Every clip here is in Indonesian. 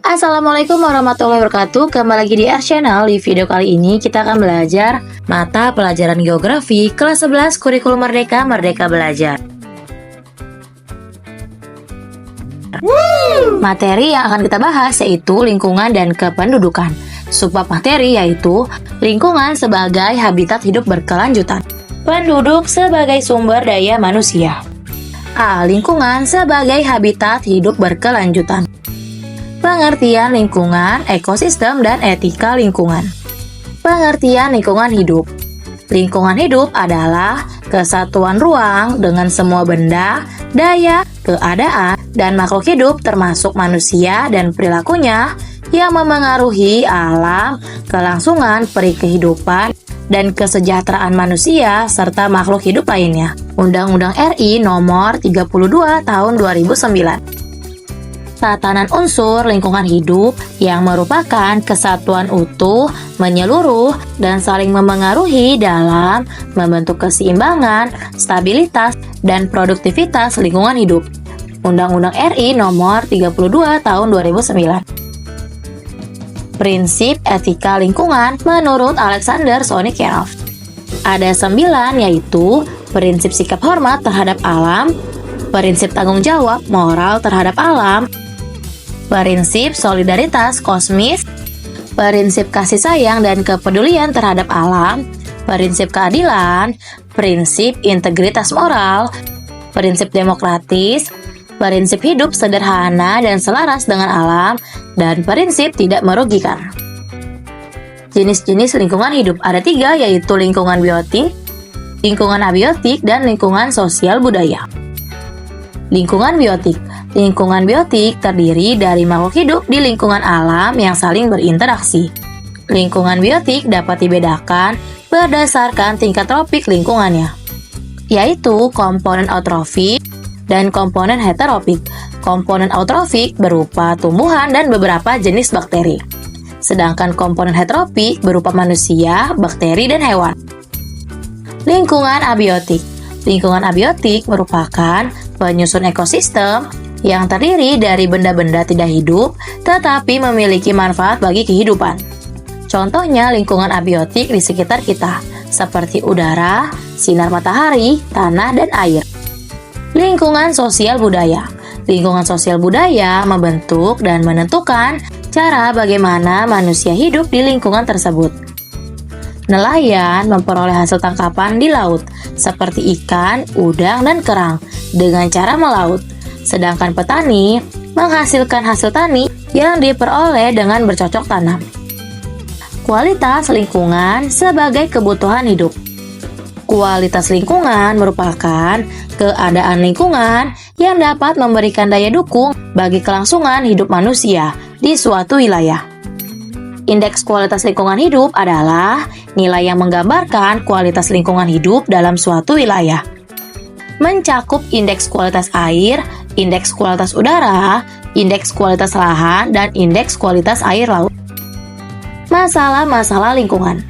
Assalamualaikum warahmatullahi wabarakatuh. Kembali lagi di Art Channel. Di video kali ini kita akan belajar mata pelajaran geografi kelas 11 kurikulum Merdeka Merdeka Belajar. Materi yang akan kita bahas yaitu lingkungan dan kependudukan. Subbab materi yaitu lingkungan sebagai habitat hidup berkelanjutan. Penduduk sebagai sumber daya manusia. A. Lingkungan sebagai habitat hidup berkelanjutan. Pengertian lingkungan, ekosistem, dan etika lingkungan. Pengertian lingkungan hidup. Lingkungan hidup adalah kesatuan ruang dengan semua benda, daya, keadaan, dan makhluk hidup termasuk manusia dan perilakunya yang memengaruhi alam, kelangsungan peri kehidupan, dan kesejahteraan manusia serta makhluk hidup lainnya. Undang-Undang RI Nomor 32 Tahun 2009. Tatanan unsur lingkungan hidup yang merupakan kesatuan utuh, menyeluruh, dan saling memengaruhi dalam membentuk keseimbangan, stabilitas, dan produktivitas lingkungan hidup. Undang-Undang RI Nomor 32 Tahun 2009. Prinsip etika lingkungan menurut Alexander Sonikenov. Ada 9, yaitu prinsip sikap hormat terhadap alam, prinsip tanggung jawab moral terhadap alam, prinsip solidaritas kosmis, prinsip kasih sayang dan kepedulian terhadap alam, prinsip keadilan, prinsip integritas moral, prinsip demokratis, prinsip hidup sederhana dan selaras dengan alam, dan prinsip tidak merugikan. Jenis-jenis lingkungan hidup ada 3, yaitu lingkungan biotik, lingkungan abiotik, dan lingkungan sosial budaya. Lingkungan biotik. Lingkungan biotik terdiri dari makhluk hidup di lingkungan alam yang saling berinteraksi. Lingkungan biotik dapat dibedakan berdasarkan tingkat tropik lingkungannya, yaitu komponen eutrofik dan komponen heterofik. Komponen eutrofik berupa tumbuhan dan beberapa jenis bakteri, sedangkan komponen heterofik berupa manusia, bakteri, dan hewan. Lingkungan abiotik. Lingkungan abiotik merupakan penyusun ekosistem yang terdiri dari benda-benda tidak hidup tetapi memiliki manfaat bagi kehidupan. Contohnya lingkungan abiotik di sekitar kita, seperti udara, sinar matahari, tanah, dan air. Lingkungan sosial budaya. Lingkungan sosial budaya membentuk dan menentukan cara bagaimana manusia hidup di lingkungan tersebut. Nelayan memperoleh hasil tangkapan di laut, seperti ikan, udang, dan kerang, dengan cara melaut. Sedangkan petani menghasilkan hasil tani yang diperoleh dengan bercocok tanam. Kualitas lingkungan sebagai kebutuhan hidup. Kualitas lingkungan merupakan keadaan lingkungan yang dapat memberikan daya dukung bagi kelangsungan hidup manusia di suatu wilayah. Indeks kualitas lingkungan hidup adalah nilai yang menggambarkan kualitas lingkungan hidup dalam suatu wilayah. Mencakup indeks kualitas air, indeks kualitas udara, indeks kualitas lahan, dan indeks kualitas air laut. Masalah-masalah lingkungan.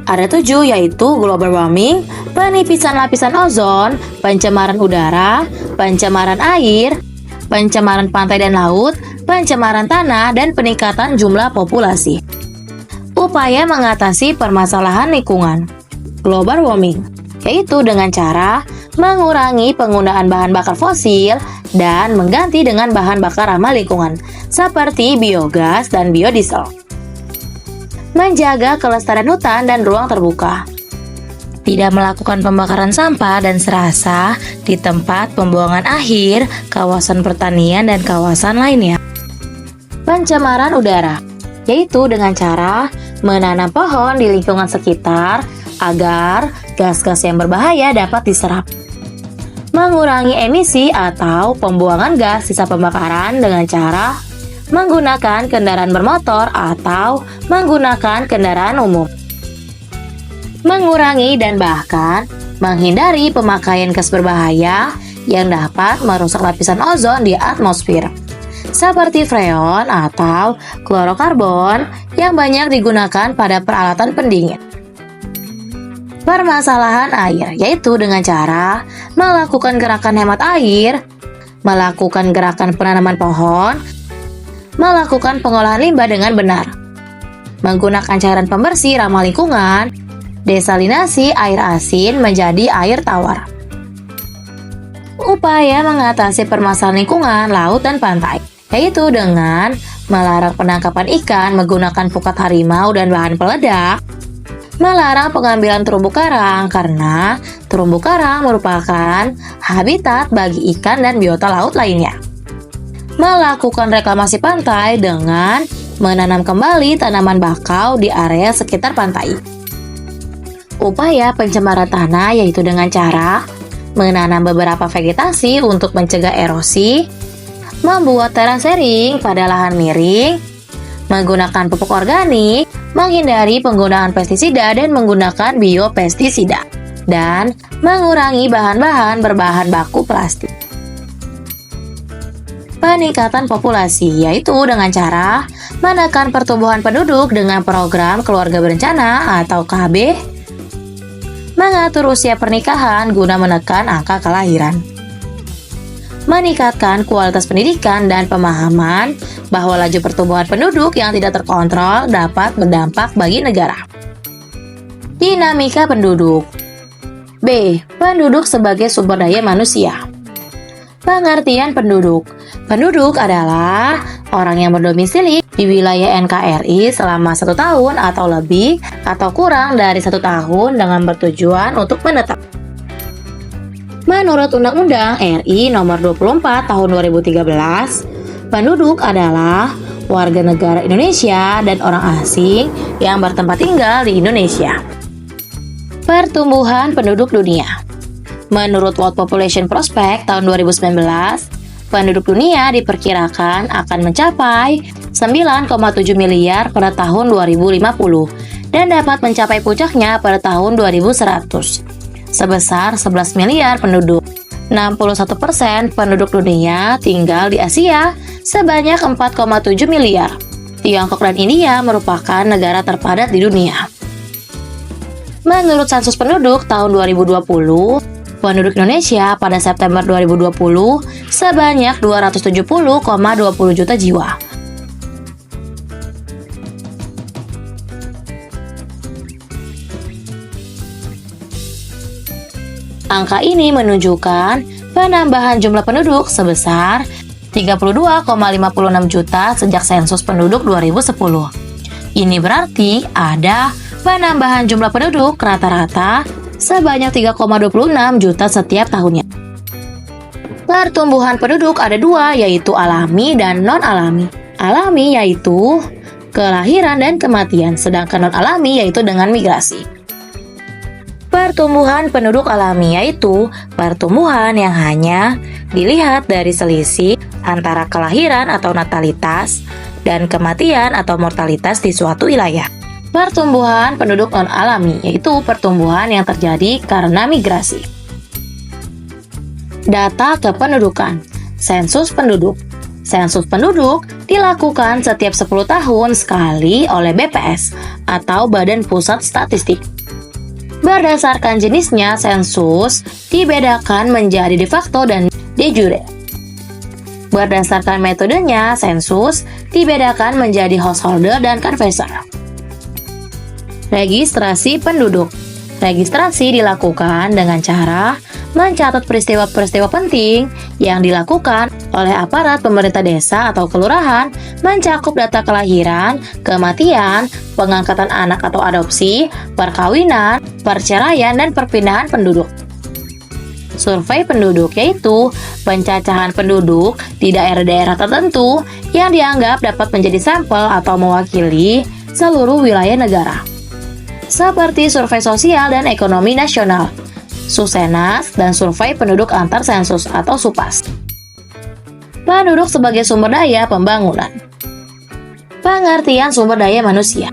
Ada 7, yaitu global warming, penipisan lapisan ozon, pencemaran udara, pencemaran air, pencemaran pantai dan laut, pencemaran tanah, dan peningkatan jumlah populasi. Upaya mengatasi permasalahan lingkungan. Global warming, yaitu dengan cara mengurangi penggunaan bahan bakar fosil dan mengganti dengan bahan bakar ramah lingkungan seperti biogas dan biodiesel. Menjaga kelestarian hutan dan ruang terbuka. Tidak melakukan pembakaran sampah dan serasa di tempat pembuangan akhir, kawasan pertanian, dan kawasan lainnya. Pencemaran udara, yaitu dengan cara menanam pohon di lingkungan sekitar agar gas-gas yang berbahaya dapat diserap. Mengurangi emisi atau pembuangan gas sisa pembakaran dengan cara menggunakan kendaraan bermotor atau menggunakan kendaraan umum. Mengurangi dan bahkan menghindari pemakaian gas berbahaya yang dapat merusak lapisan ozon di atmosfer, seperti freon atau klorokarbon yang banyak digunakan pada peralatan pendingin. Permasalahan air, yaitu dengan cara melakukan gerakan hemat air, melakukan gerakan penanaman pohon, melakukan pengolahan limbah dengan benar, menggunakan cairan pembersih ramah lingkungan, desalinasi air asin menjadi air tawar. Upaya mengatasi permasalahan lingkungan laut dan pantai, yaitu dengan melarang penangkapan ikan menggunakan pukat harimau dan bahan peledak, melarang pengambilan terumbu karang karena terumbu karang merupakan habitat bagi ikan dan biota laut lainnya, melakukan reklamasi pantai dengan menanam kembali tanaman bakau di area sekitar pantai. Upaya pencemaran tanah yaitu dengan cara menanam beberapa vegetasi untuk mencegah erosi, membuat terasering pada lahan miring, menggunakan pupuk organik, menghindari penggunaan pestisida dan menggunakan biopestisida, dan mengurangi bahan-bahan berbahan baku plastik. Peningkatan populasi yaitu dengan cara menekan pertumbuhan penduduk dengan program keluarga berencana atau KB, mengatur usia pernikahan guna menekan angka kelahiran, meningkatkan kualitas pendidikan dan pemahaman bahwa laju pertumbuhan penduduk yang tidak terkontrol dapat berdampak bagi negara. Dinamika penduduk. B. Penduduk sebagai sumber daya manusia. Pengertian penduduk. Penduduk adalah orang yang berdomisili di wilayah NKRI selama 1 tahun atau lebih atau kurang dari 1 tahun dengan bertujuan untuk menetap. Menurut Undang-Undang RI Nomor 24 Tahun 2013, penduduk adalah warga negara Indonesia dan orang asing yang bertempat tinggal di Indonesia. Pertumbuhan penduduk dunia. Menurut World Population Prospect tahun 2019, penduduk dunia diperkirakan akan mencapai 9,7 miliar pada tahun 2050 dan dapat mencapai puncaknya pada tahun 2100 sebesar 11 miliar penduduk. 61% penduduk dunia tinggal di Asia sebanyak 4,7 miliar. Tiongkok dan India merupakan negara terpadat di dunia. Menurut sensus penduduk tahun 2020, penduduk Indonesia pada September 2020 sebanyak 270,20 juta jiwa. Angka ini menunjukkan penambahan jumlah penduduk sebesar 32,56 juta sejak sensus penduduk 2010. Ini berarti ada penambahan jumlah penduduk rata-rata sebanyak 3,26 juta setiap tahunnya. Pertumbuhan penduduk ada 2, yaitu alami dan non-alami. Alami yaitu kelahiran dan kematian, sedangkan non-alami yaitu dengan migrasi. Pertumbuhan penduduk alami yaitu pertumbuhan yang hanya dilihat dari selisih antara kelahiran atau natalitas dan kematian atau mortalitas di suatu wilayah. Pertumbuhan penduduk non-alami yaitu pertumbuhan yang terjadi karena migrasi. Data kependudukan. Sensus penduduk. Sensus penduduk dilakukan setiap 10 tahun sekali oleh BPS atau Badan Pusat Statistik. Berdasarkan jenisnya, sensus dibedakan menjadi de facto dan de jure. Berdasarkan metodenya, sensus dibedakan menjadi householder dan canvasser. Registrasi penduduk. Registrasi dilakukan dengan cara mencatat peristiwa-peristiwa penting yang dilakukan oleh aparat pemerintah desa atau kelurahan, mencakup data kelahiran, kematian, pengangkatan anak atau adopsi, perkawinan, perceraian, dan perpindahan penduduk. Survei penduduk yaitu pencacahan penduduk di daerah-daerah tertentu yang dianggap dapat menjadi sampel atau mewakili seluruh wilayah negara. Seperti survei sosial dan ekonomi nasional, Susenas, dan survei penduduk antar sensus atau SUPAS. Penduduk sebagai sumber daya pembangunan. Pengertian sumber daya manusia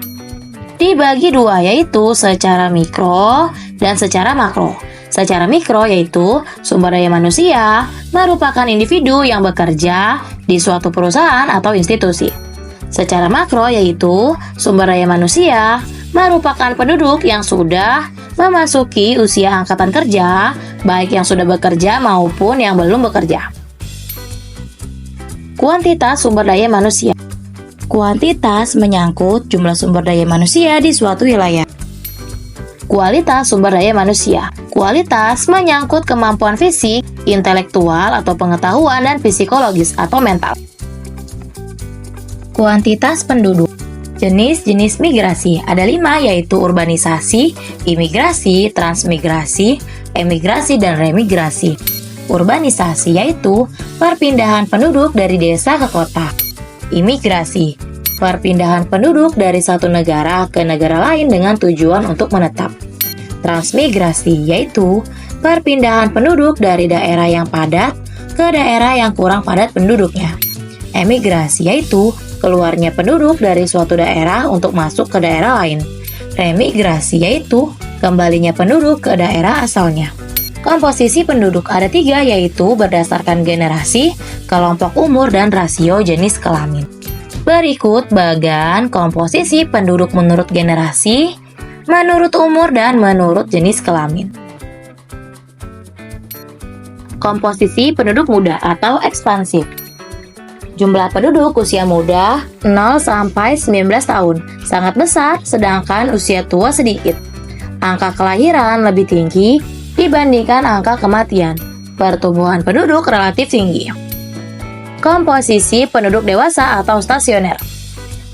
dibagi 2, yaitu secara mikro dan secara makro. Secara mikro yaitu sumber daya manusia merupakan individu yang bekerja di suatu perusahaan atau institusi. Secara makro yaitu sumber daya manusia merupakan penduduk yang sudah memasuki usia angkatan kerja, baik yang sudah bekerja maupun yang belum bekerja. Kuantitas sumber daya manusia. Kuantitas menyangkut jumlah sumber daya manusia di suatu wilayah. Kualitas sumber daya manusia. Kualitas menyangkut kemampuan fisik, intelektual atau pengetahuan dan psikologis atau mental. Kuantitas penduduk. Jenis-jenis migrasi ada 5, yaitu urbanisasi, imigrasi, transmigrasi, emigrasi, dan remigrasi. Urbanisasi yaitu perpindahan penduduk dari desa ke kota. Imigrasi, perpindahan penduduk dari satu negara ke negara lain dengan tujuan untuk menetap. Transmigrasi yaitu perpindahan penduduk dari daerah yang padat ke daerah yang kurang padat penduduknya. Emigrasi yaitu keluarnya penduduk dari suatu daerah untuk masuk ke daerah lain. Remigrasi yaitu kembalinya penduduk ke daerah asalnya. Komposisi penduduk ada 3, yaitu berdasarkan generasi, kelompok umur, dan rasio jenis kelamin. Berikut bagan komposisi penduduk menurut generasi, menurut umur, dan menurut jenis kelamin. Komposisi penduduk muda atau ekspansif. Jumlah penduduk usia muda 0 sampai 19 tahun sangat besar, sedangkan usia tua sedikit. Angka kelahiran lebih tinggi dibandingkan angka kematian. Pertumbuhan penduduk relatif tinggi. Komposisi penduduk dewasa atau stasioner.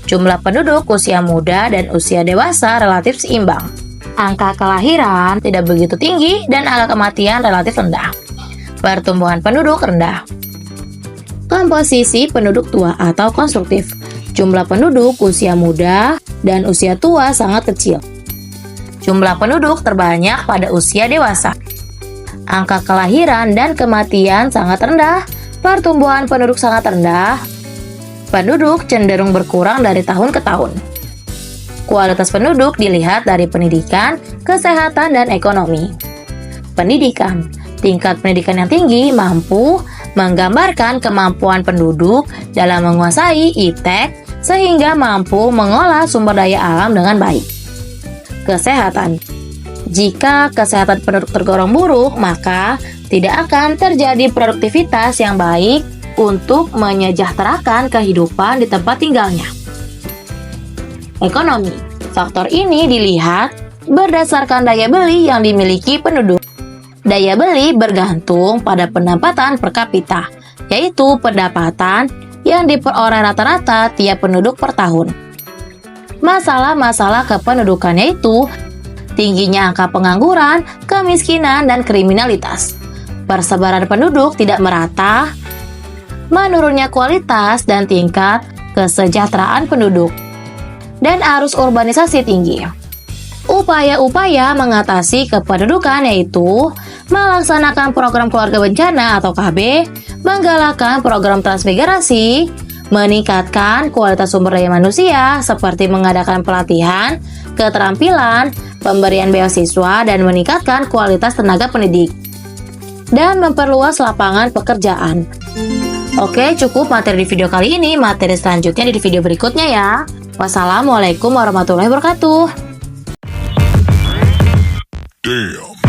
Jumlah penduduk usia muda dan usia dewasa relatif seimbang. Angka kelahiran tidak begitu tinggi dan angka kematian relatif rendah. Pertumbuhan penduduk rendah. Komposisi penduduk tua atau konstruktif. Jumlah penduduk usia muda dan usia tua sangat kecil. Jumlah penduduk terbanyak pada usia dewasa. Angka kelahiran dan kematian sangat rendah. Pertumbuhan penduduk sangat rendah. Penduduk cenderung berkurang dari tahun ke tahun. Kualitas penduduk dilihat dari pendidikan, kesehatan, dan ekonomi. Pendidikan. Tingkat pendidikan yang tinggi mampu menggambarkan kemampuan penduduk dalam menguasai iptek sehingga mampu mengolah sumber daya alam dengan baik. Kesehatan. Jika kesehatan penduduk tergolong buruk, maka tidak akan terjadi produktivitas yang baik untuk menyejahterakan kehidupan di tempat tinggalnya. Ekonomi. Faktor ini dilihat berdasarkan daya beli yang dimiliki penduduk. Daya beli bergantung pada pendapatan per kapita, yaitu pendapatan yang diperoleh rata-rata tiap penduduk per tahun. Masalah-masalah kependudukan yaitu tingginya angka pengangguran, kemiskinan, dan kriminalitas. Persebaran penduduk tidak merata, menurunnya kualitas dan tingkat kesejahteraan penduduk, dan arus urbanisasi tinggi. Upaya-upaya mengatasi kependudukan yaitu melaksanakan program keluarga bencana atau KB, menggalakkan program transmigrasi, meningkatkan kualitas sumber daya manusia seperti mengadakan pelatihan, keterampilan, pemberian beasiswa, dan meningkatkan kualitas tenaga pendidik, dan memperluas lapangan pekerjaan. Oke, cukup materi di video kali ini. Materi selanjutnya di video berikutnya ya. Wassalamualaikum warahmatullahi wabarakatuh. Damn.